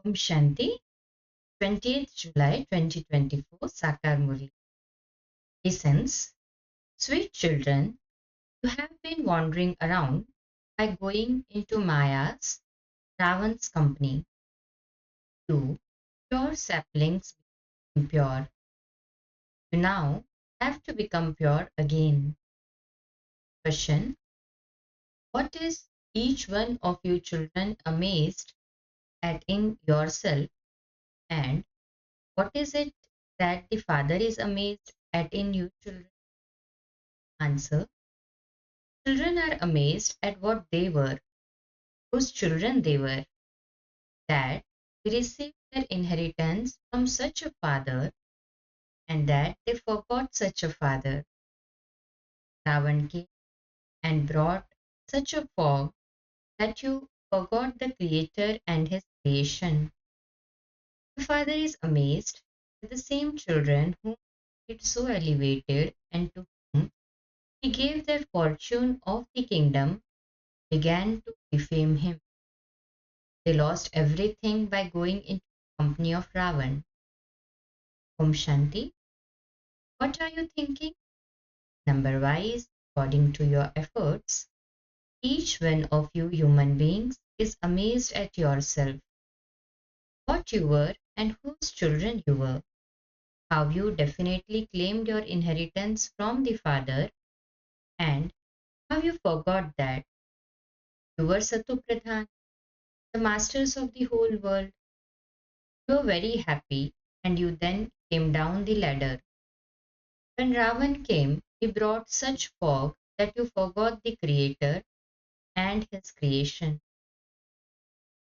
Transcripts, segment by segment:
Om Shanti, 20th July 2024, Sakar Murli. Essence, sweet children, you have been wandering around by going into Maya's, Ravan's company. You, pure saplings, became pure. You now have to become pure again. Question: what is each one of you children amazed at in yourself, and what is it that the Father is amazed at in you children? Answer: children are amazed at what they were, whose children they were, that they received their inheritance from such a father, and that they forgot such a father. Ravan came and brought such a fog that you forgot the Creator and His creation. The Father is amazed that the same children whom He made so elevated and to whom He gave their fortune of the kingdom began to defame Him. They lost everything by going into the company of Ravan. Om Shanti, what are you thinking? Number wise, according to your efforts, each one of you human beings is amazed at yourself, what you were and whose children you were, how you definitely claimed your inheritance from the Father, and how you forgot that you were Satu Pradhan, the masters of the whole world. You were very happy, and you then came down the ladder. When Ravan came, he brought such fog that you forgot the Creator and his creation.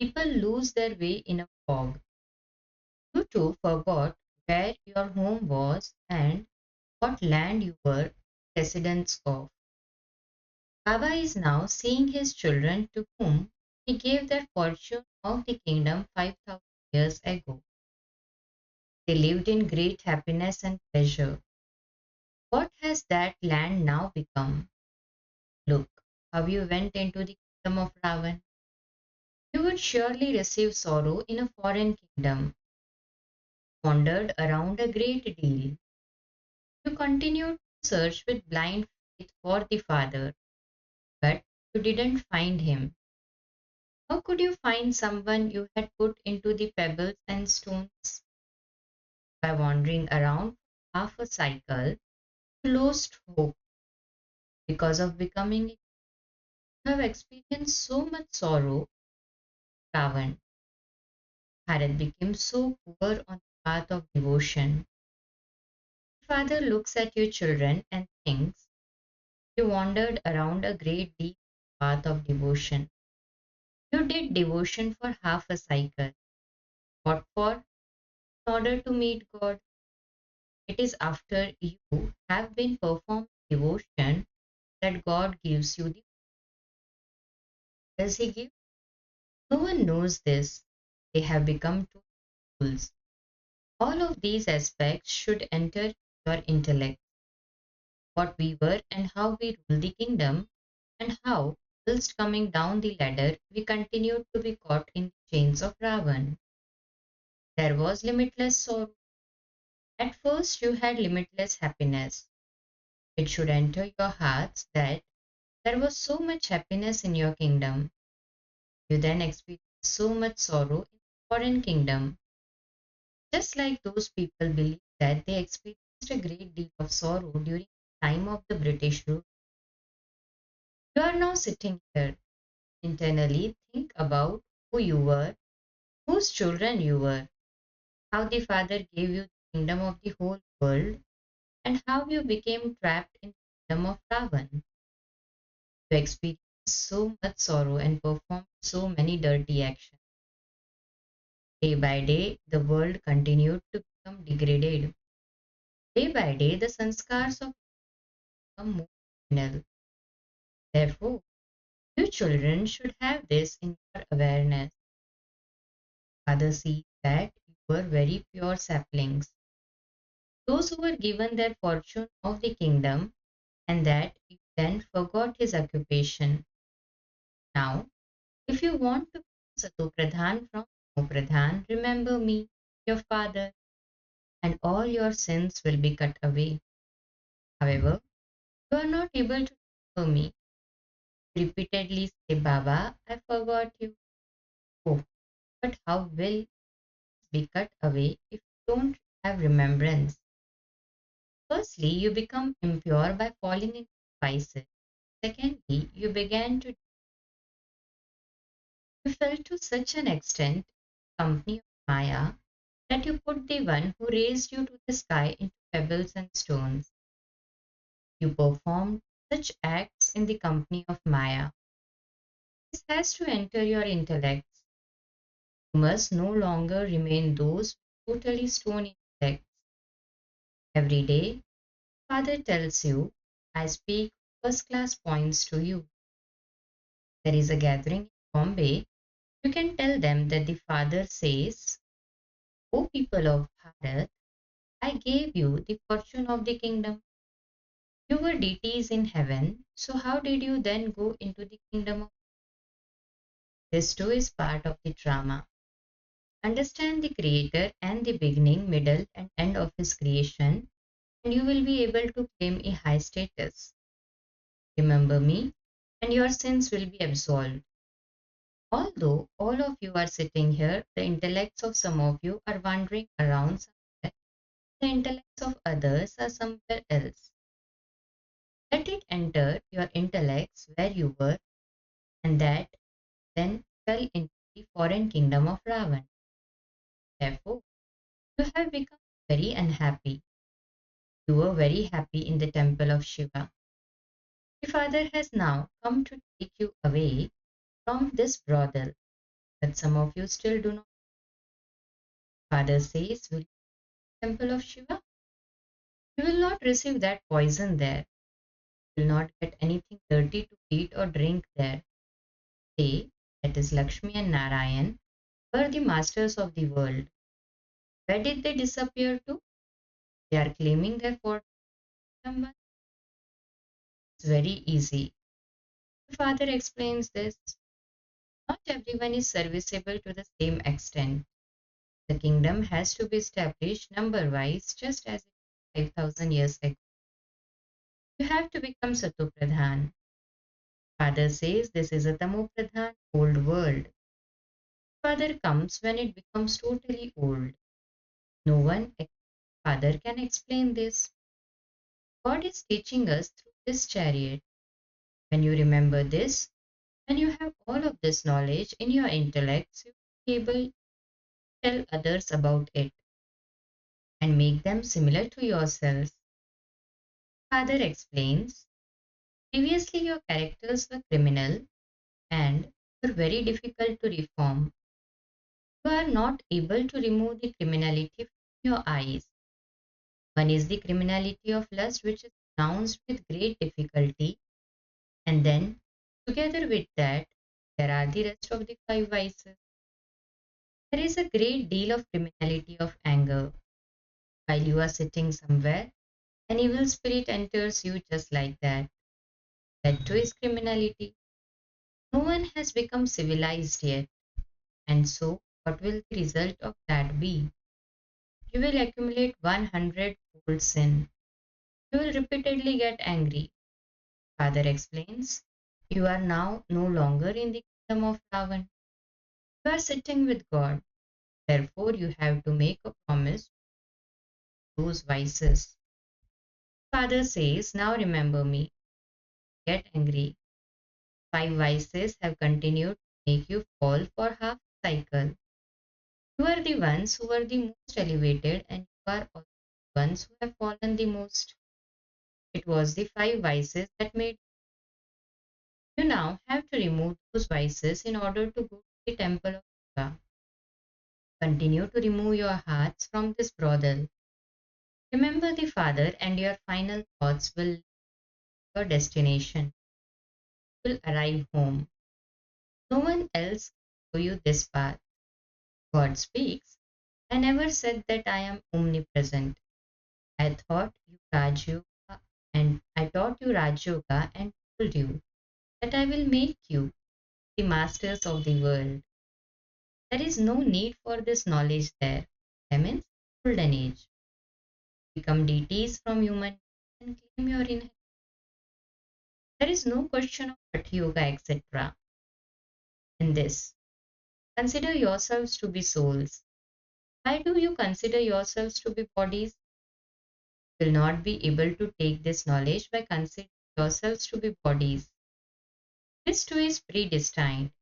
People lose their way in a fog. You too forgot where your home was and what land you were residents of. Baba is now seeing his children to whom he gave their fortune of the kingdom 5,000 years ago. They lived in great happiness and pleasure. What has that land now become? Look how you went into the kingdom of Ravan. You would surely receive sorrow in a foreign kingdom, wandered around a great deal. You continued to search with blind faith for the Father, but you didn't find him. How could you find someone you had put into the pebbles and stones? By wandering around half a cycle, you lost hope. Because of becoming, you have experienced so much sorrow. Ravan, Bharat became so poor on the path of devotion. Father looks at your children and thinks you wandered around a great deep path of devotion. You did devotion for half a cycle. What for? In order to meet God. It is after you have been performed devotion that God gives you the. Does He give? No one knows this. They have become two fools. All of these aspects should enter your intellect. What we were and how we rule the kingdom, and how, whilst coming down the ladder, we continued to be caught in the chains of Ravan. There was limitless sorrow. At first, you had limitless happiness. It should enter your hearts that there was so much happiness in your kingdom. You then experienced so much sorrow in the foreign kingdom. Just like those people believe that they experienced a great deal of sorrow during the time of the British rule. You are now sitting here. Internally, think about who you were, whose children you were, how the Father gave you the kingdom of the whole world, and how you became trapped in the kingdom of Ravan. You experienced so much sorrow and performed so many dirty actions. Day by day, the world continued to become degraded. Day by day, the sanskars of become more criminal. Therefore, you children should have this in your awareness. Father sees that you were very pure saplings, those who were given their fortune of the kingdom, and that you then forgot his occupation. Now, if you want to become Satopradhan from O Pradhan, remember me, your father, and all your sins will be cut away. However, you are not able to remember me. Repeatedly say, Baba, I forgot you. Oh, but how will it be cut away if you don't have remembrance? Firstly, you become impure by falling into vices. Secondly, you fell to such an extent, company of Maya, that you put the one who raised you to the sky into pebbles and stones. You performed such acts in the company of Maya. This has to enter your intellects. You must no longer remain those totally stone intellects. Every day, Father tells you, I speak first class points to you. There is a gathering in Bombay. You can tell them that the Father says, O people of Bharat, I gave you the fortune of the kingdom. You were deities in heaven, so how did you then go into the kingdom of? This too is part of the drama. Understand the Creator and the beginning, middle, and end of His creation, and you will be able to claim a high status. Remember me, and your sins will be absolved. Although all of you are sitting here, the intellects of some of you are wandering around somewhere, the intellects of others are somewhere else. Let it enter your intellects where you were, and that then fell into the foreign kingdom of Ravan. Therefore, you have become very unhappy. You were very happy in the temple of Shiva. The Father has now come to take you away from this brothel, but some of you still do not. Father says, will you temple of Shiva? You will not receive that poison there. You will not get anything dirty to eat or drink there. They, that is Lakshmi and Narayan, were the masters of the world. Where did they disappear to? They are claiming their fortune. It's very easy. The Father explains this. Not everyone is serviceable to the same extent. The kingdom has to be established number wise, just as it was 5,000 years ago. You have to become Satopradhan. Father says this is a Tamopradhan, old world. Father comes when it becomes totally old. No one except Father can explain this. God is teaching us through this chariot. When you remember this, when you have all of this knowledge in your intellects, you will be able to tell others about it and make them similar to yourselves. Father explains, previously your characters were criminal and were very difficult to reform. You are not able to remove the criminality from your eyes. One is the criminality of lust, which is pronounced with great difficulty, and then, together with that, there are the rest of the five vices. There is a great deal of criminality of anger. While you are sitting somewhere, an evil spirit enters you just like that. That too is criminality. No one has become civilized yet, and so what will the result of that be? You will accumulate 100-fold sin. You will repeatedly get angry. Father explains, you are now no longer in the kingdom of Ravan. You are sitting with God. Therefore, you have to make a promise to those vices. Father says, now remember me. Get angry. Five vices have continued to make you fall for half cycle. You are the ones who are the most elevated, and you are also the ones who have fallen the most. It was the five vices that made you now have to remove those vices in order to go to the temple of Shiva. Continue to remove your hearts from this brothel. Remember the Father, and your final thoughts will lead to your destination. You will arrive home. No one else can show you this path. God speaks. I never said that I am omnipresent. I thought you Rajyoga and I taught you Rajyoga and told you that I will make you the masters of the world. There is no need for this knowledge there. That means golden age. Become deities from human and claim your inheritance. There is no question of Rajyoga, etc. In this, consider yourselves to be souls. Why do you consider yourselves to be bodies? You will not be able to take this knowledge by considering yourselves to be bodies. This too is predestined.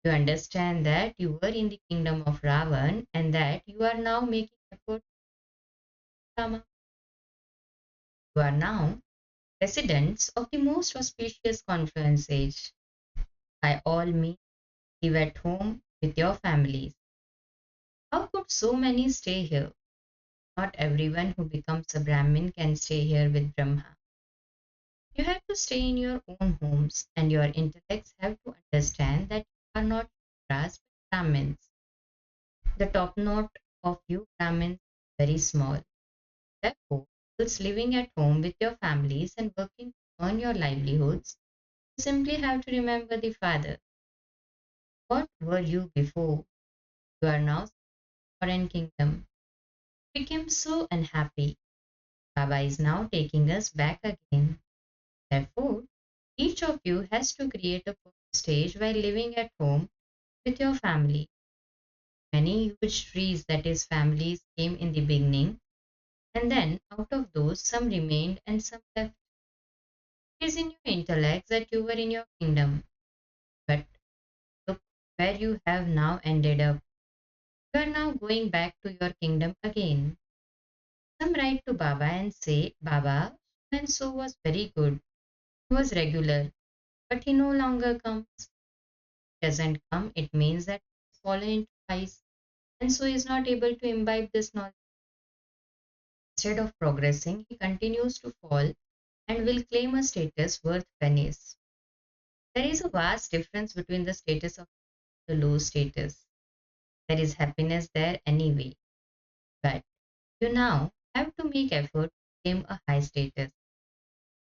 You understand that you were in the kingdom of Ravan and that you are now making effort to Rama. You are now residents of the most auspicious confluence age. By all means, live at home with your families. How could so many stay here? Not everyone who becomes a Brahmin can stay here with Brahma. You have to stay in your own homes, and your intellects have to understand that you are not Indras but Brahmins. The top note of you Brahmins is very small. Therefore, those living at home with your families and working to earn your livelihoods, you simply have to remember the Father. What were you before? You are now foreign kingdom. Became so unhappy. Baba is now taking us back again. Therefore, each of you has to create a stage while living at home with your family. Many huge trees, that is, families, came in the beginning, and then out of those, some remained and some left. It is in your intellect that you were in your kingdom, but look where you have now ended up. You are now going back to your kingdom again. Some write to Baba and say, Baba, so and so was very good. He was regular, but he no longer comes. Doesn't come, it means that he has fallen into vice and so is not able to imbibe this knowledge. Instead of progressing, he continues to fall and will claim a status worth pennies. There is a vast difference between the status of the low status. There is happiness there anyway, but you now have to make effort to claim a high status.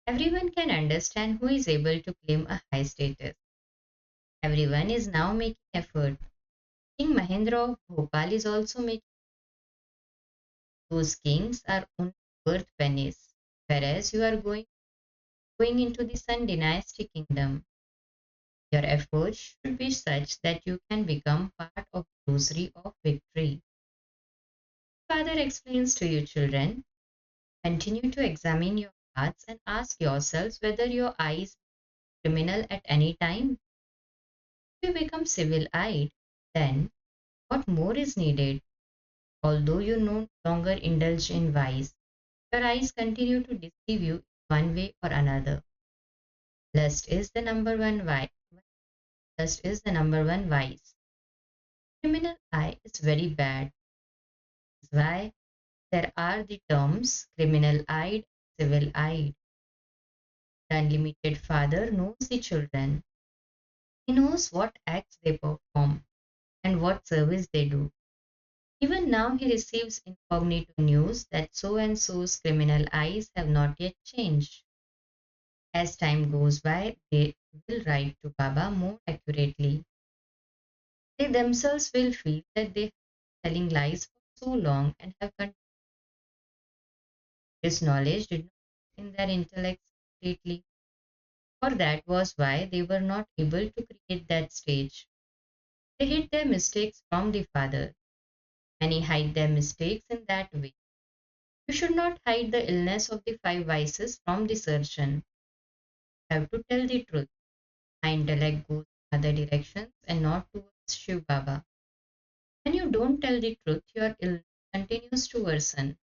Everyone can understand who is able to claim a high status. Everyone is now making effort. King Mahendra of Bhopal is also making. Those kings are only worth pennies, whereas you are going into the Sun Dynasty kingdom. Your efforts should be such that you can become part of the rosary of victory. Father explains to you, children, continue to examine your hearts and ask yourselves whether your eyes are criminal at any time. If you become civil-eyed, then what more is needed? Although you no longer indulge in vice, your eyes continue to deceive you one way or another. Lust is the number one vice. Lust is the number one vice. Criminal eye is very bad. That's why there are the terms criminal eyed, civil eyed. The unlimited Father knows the children. He knows what acts they perform and what service they do. Even now, he receives incognito news that so and so's criminal eyes have not yet changed. As time goes by, they will write to Baba more accurately. They themselves will feel that they have been telling lies for so long and have continued. This knowledge did not sit in their intellects completely, for that was why they were not able to create that stage. They hid their mistakes from the Father. Many hide their mistakes in that way. You should not hide the illness of the five vices from the surgeon. You have to tell the truth. My intellect goes in other directions and not towards Shiv Baba. When you don't tell the truth, your illness continues to worsen.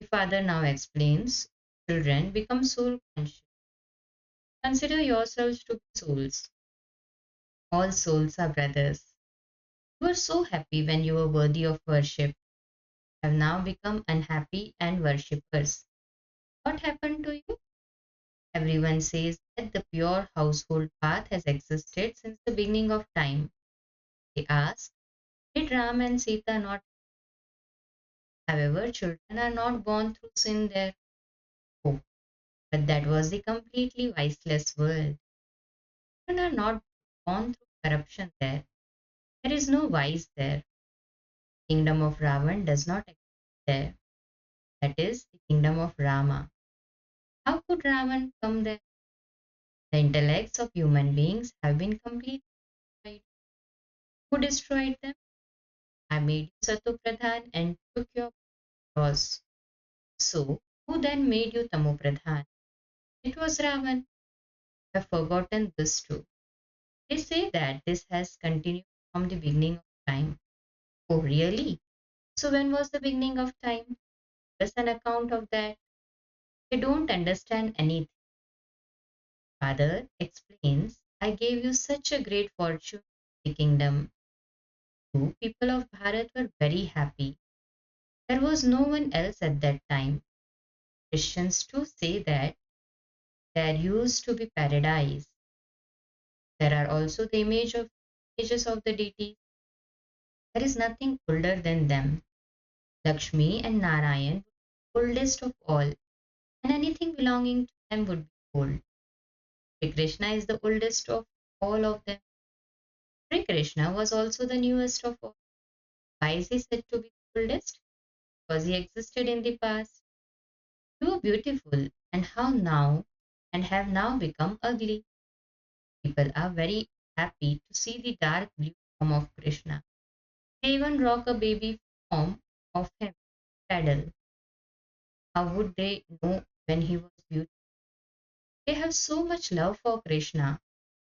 The Father now explains, children become soul conscious. Consider yourselves to be souls. All souls are brothers. You were so happy when you were worthy of worship. Have now become unhappy and worshippers. What happened to you? Everyone says that the pure household path has existed since the beginning of time. They ask, did Ram and Sita not? However, children are not born through sin there. Oh, but that was the completely viceless world. Children are not born through corruption there. There is no wise there. Kingdom of Ravan does not exist there. That is the kingdom of Rama. How could Ravan come there? The intellects of human beings have been completely destroyed. Who destroyed them? I made you Satopradhan and took your cross. So, who then made you Tamopradhan? It was Ravan. I have forgotten this too. They say that this has continued from the beginning of time. Oh, really? So, when was the beginning of time? Give us an account of that. They don't understand anything. Father explains, I gave you such a great fortune in the kingdom. You people of Bharat were very happy. There was no one else at that time. Christians too say that there used to be paradise. There are also the images of the deities. There is nothing older than them. Lakshmi and Narayan, oldest of all, and anything belonging to them would be old. Sri Krishna is the oldest of all of them. Sri Krishna was also the newest of all. Why is he said to be the oldest? Because he existed in the past. You were beautiful, and how now, and have now become ugly. People are very happy to see the dark blue form of Krishna. They even rock a baby form of him, paddle. How would they know when he was beautiful? They have so much love for Krishna,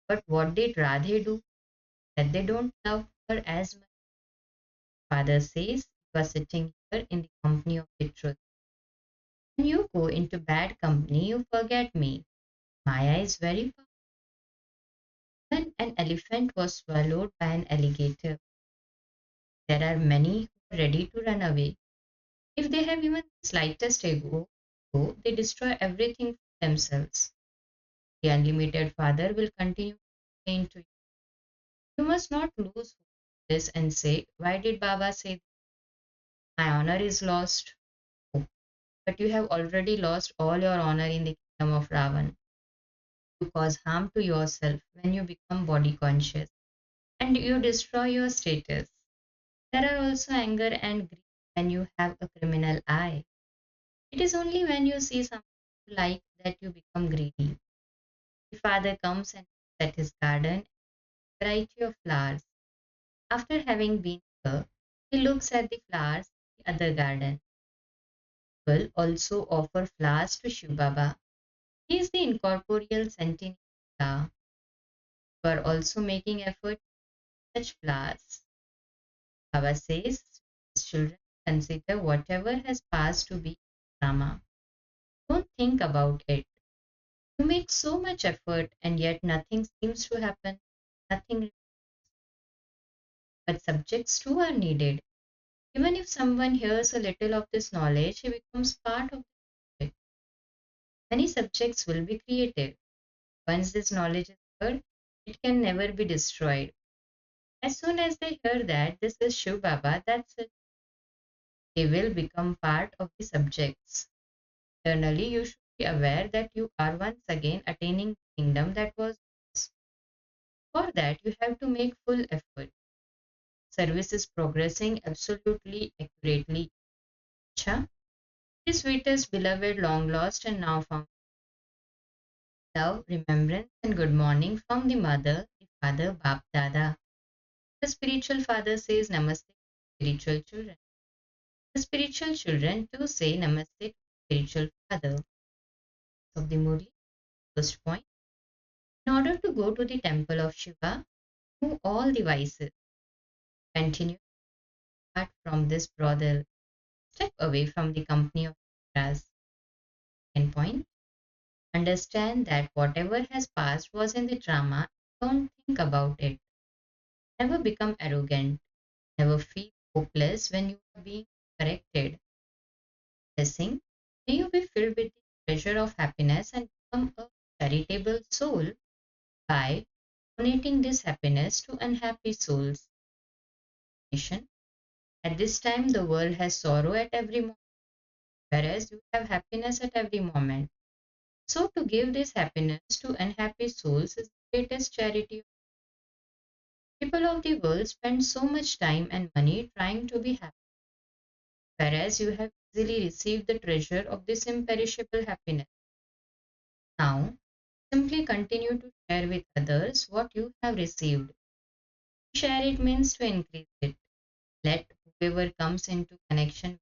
but what did Radhe do that they don't love her as much? Father says, you are sitting here in the company of the truth. When you go into bad company, you forget me. Maya is very powerful. When an elephant was swallowed by an alligator, there are many who are ready to run away. If they have even the slightest ego, so they destroy everything for themselves. The unlimited Father will continue to explain to you. You must not lose this and say, why did Baba say my honor is lost? Oh, but you have already lost all your honor in the kingdom of Ravan. You cause harm to yourself when you become body conscious and you destroy your status. There are also anger and grief when you have a criminal eye. It is only when you see something you like that you become greedy. The father comes and looks at his garden, variety of flowers. After having been here, he looks at the flowers in the other garden. People also offer flowers to Shiv Baba. He is the incorporeal sentient flower. You are also making effort to touch flowers. Baba says, his children consider whatever has passed to be drama. Don't think about it. You make so much effort and yet nothing seems to happen. Nothing, but subjects too are needed. Even if someone hears a little of this knowledge, he becomes part of the subject. Many subjects will be created. Once this knowledge is heard, it can never be destroyed. As soon as they hear that this is Shiv Baba, that's it. They will become part of the subjects. Internally, you should be aware that you are once again attaining the kingdom that was yours. For that, you have to make full effort. Service is progressing absolutely accurately. Acha, the sweetest, beloved, long lost, and now found. Love, remembrance, and good morning from the mother, the father, Bap Dada. The spiritual father says Namaste to spiritual children. The spiritual children too say Namaste to spiritual father. Of the Murli, first point. In order to go to the temple of Shiva, remove all the vices. Continue apart from this brothel. Step away from the company of Ras. Second point. Understand that whatever has passed was in the drama. Don't think about it. Never become arrogant. Never feel hopeless when you are being corrected. Blessing, may you be filled with the treasure of happiness and become a charitable soul by donating this happiness to unhappy souls. Nation, at this time, the world has sorrow at every moment, whereas you have happiness at every moment. So, to give this happiness to unhappy souls is the greatest charity. The People of the world spend so much time and money trying to be happy, whereas you have easily received the treasure of this imperishable happiness. Now, simply continue to share with others what you have received. Share it means to increase it. Let whoever comes into connection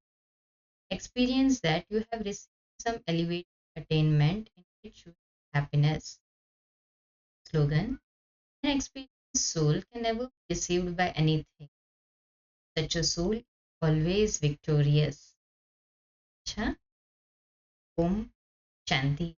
experience that you have received some elevated attainment in which you have happiness. Slogan: an experienced soul can never be deceived by anything. Such a soul is always victorious. Cha? Om Shanti.